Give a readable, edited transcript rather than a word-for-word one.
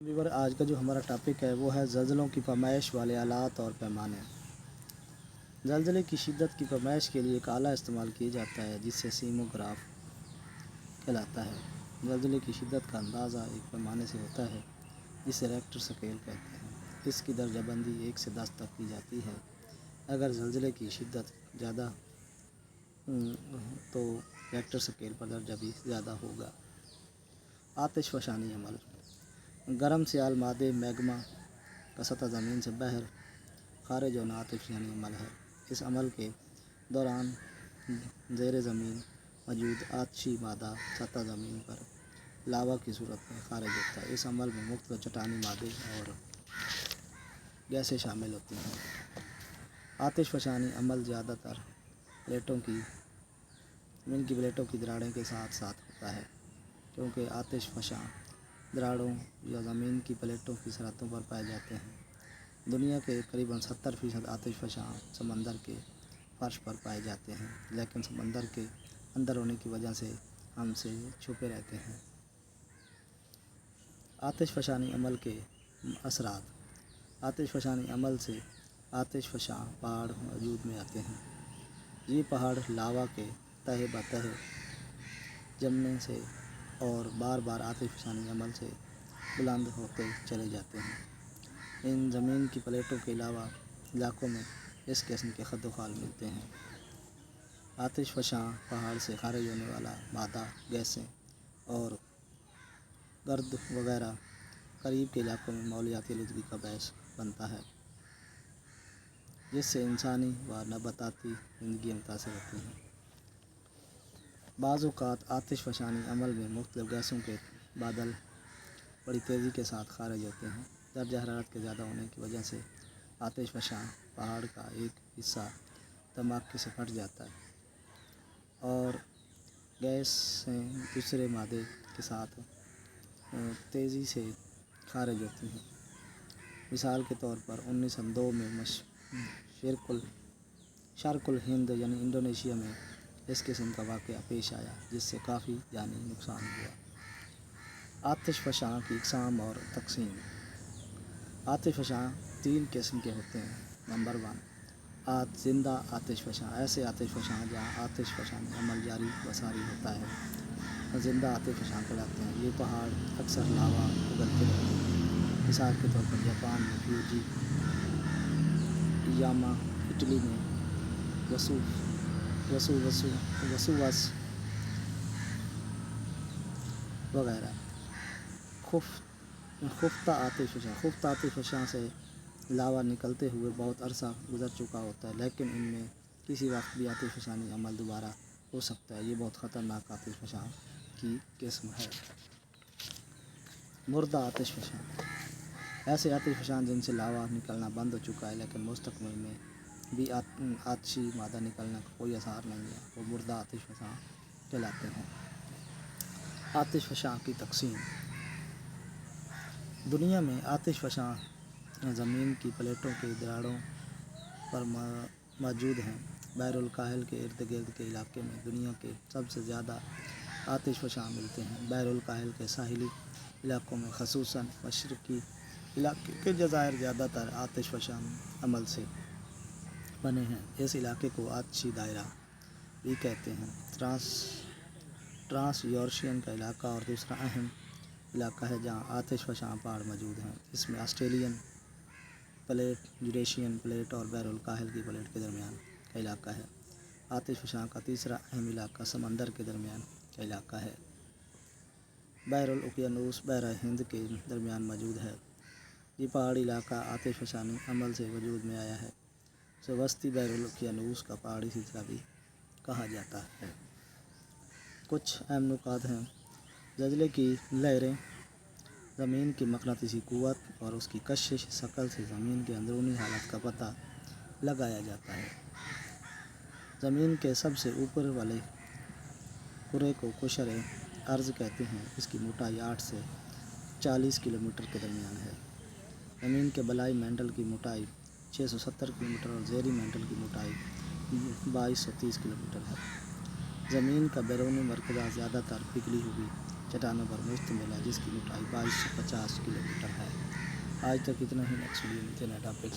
Viewer, आज का जो हमारा टॉपिक है वो है ज़लज़लों की पैमाइश वाले आलात और पैमाने। ज़लज़ले की शिद्दत की पैमाइश के लिए एक आला इस्तेमाल किया जाता है जिससे सीस्मोग्राफ कहलाता है। ज़लज़ले की शिद्दत का अंदाज़ा एक पैमाने से होता है जिसे रिक्टर स्केल कहते हैं। इसकी दर्जाबंदी 1 से 10 तक की जाती है। अगर ज़लज़ले की शिद्दत ज़्यादा तो रिक्टर स्केल पर दर्जा भी ज़्यादा होगा। आतिशफ़शानी अमल। गर्म सियाल मादे मैग्मा का सतह ज़मीन से बाहर खारिज होना आतिशफ़शानी अमल है। इस अमल के दौरान ज़ेरे ज़मीन मौजूद आतिशी मादा सतह ज़मीन पर लावा की सूरत में खारिज होता है। इस अमल में मुख्तलिफ चट्टानी मादे और गैसें शामिल होती हैं। आतिशफ़शानी अमल ज़्यादातर ज़मीन की प्लेटों की दरारें के साथ साथ होता है, क्योंकि आतिशफ़शां दरारों या ज़मीन की प्लेटों की सतहों पर पाए जाते हैं। दुनिया के करीबन 70% आतिशफ़शां समंदर के फर्श पर पाए जाते हैं, लेकिन समंदर के अंदर होने की वजह से हमसे छुपे रहते हैं। आतिशफ़शानी अमल के असरात। आतिशफ़शानी अमल से आतिशफ़शां पहाड़ वजूद में आते हैं। ये पहाड़ लावा के तहे बतहे जमने से और बार बार आतिशफ़शानी अमल से बुलंद होते चले जाते हैं। इन ज़मीन की प्लेटों के अलावा इलाकों में इस किस्म के खद्दोखाल मिलते हैं। आतिशफ़शां पहाड़ से खारिज होने वाला मादा, गैसें और गर्द वगैरह करीब के इलाकों में माहौलियाती आलूदगी का बायस बनता है, जिससे इंसानी व नबाताती ज़िंदगी मुतासर होती है। बाज़ औक़ात आतिशफ़शानी अमल में मुख्तलिफ गैसों के बादल बड़ी तेज़ी के साथ खारिज होते हैं। दर्जा हरारत के ज़्यादा होने की वजह से आतिशफ़शां पहाड़ का एक हिस्सा धमाके से फट जाता है और गैसें दूसरे मादे के साथ तेज़ी से खारिज होती हैं। मिसाल के तौर पर 1902 में शार्कुल हिंद यानी इंडोनेशिया में इस किस्म का वाक़या पेश आया, जिससे काफ़ी जानी नुकसान हुआ। आतिशफ़शां की इक़साम और तक़सीम। आतिशफ़शां 3 किस्म के होते हैं। नंबर 1, ज़िंदा आतिशफ़शां। ऐसे आतिशफ़शां जहाँ आतिशफ़शानी अमल जारी व सारी होता है ज़िंदा आतिशफ़शां कहलाते हैं। ये पहाड़ अक्सर लावा उगलते रहते हैं। मिसाल के तौर पर जापान में फ्यूजी, यामा, इटली में वसूवस वगैरह। खुफ्ता आतिशफ़शां से लावा निकलते हुए बहुत अरसा गुजर चुका होता है, लेकिन इनमें किसी वक्त भी आतिशफ़शानी अमल दोबारा हो सकता है। ये बहुत ख़तरनाक आतिशफ़शां की किस्म है। मुर्दा आतिशफ़शां। ऐसे आतिशफ़शां जिनसे लावा निकलना बंद हो चुका है, लेकिन मुस्तक़बिल में भी आतिशी मादा निकलने का कोई आसार नहीं है, वो मुर्दा आतिशफ़शां कहलाते हैं। आतिशफ़शां की तक़सीम। दुनिया में आतिशफ़शां ज़मीन की प्लेटों की दरारों पर मौजूद हैं। बहरुल काहिल के इर्द गिर्द के इलाके में दुनिया के सबसे ज़्यादा आतिशफ़शां मिलते हैं। बहरुल काहिल के साहिली इलाकों में, ख़ुसूसन मशरिक़ी इलाके के जज़ायर ज़्यादातर आतिशफ़शां अमल से बने हैं। इस इलाके को आतिशी दायरा भी कहते हैं। ट्रांस यूरेशियन का इलाका और दूसरा अहम इलाका है जहाँ आतिशफ़शां पहाड़ मौजूद हैं। इसमें ऑस्ट्रेलियन प्लेट, यूरेशियन प्लेट और बहरुल काहिल की प्लेट के दरमियान का इलाका है। आतिशफ़शां का तीसरा अहम इलाका समंदर के दरमियान का इलाका है। बहरुल उक़यानूस बहर हिंद के दरमियान मौजूद है। ये पहाड़ी इलाका आतिशफ़शानी अमल से वजूद में आया है। इसे वस्ती बहरुल उक़यानूस का पहाड़ी सिलसिला भी कहा जाता है। कुछ अहम नुकात हैं। ज़लज़ले की लहरें ज़मीन की मक़नातीसी क़ुव्वत और उसकी कशिश शक्ल से ज़मीन की अंदरूनी हालत का पता लगाया जाता है। ज़मीन के सबसे ऊपर वाले कुरे को कुशर अर्ज़ कहते हैं। इसकी मोटाई 8 से 40 किलोमीटर के दरमियान है। ज़मीन के बलाई मंडल की मोटाई 670 किलोमीटर और ज़ेरी मंडल की मोटाई 2230 किलोमीटर है। ज़मीन का बैरूनी मरकज़ ज़्यादातर पिघली हुई چٹانوں پر مشتمل ہے جس کی موٹائی 2250 کلومیٹر ہے۔ آج تک اتنا ہی، نیکسٹ ویڈیو میں ٹاپک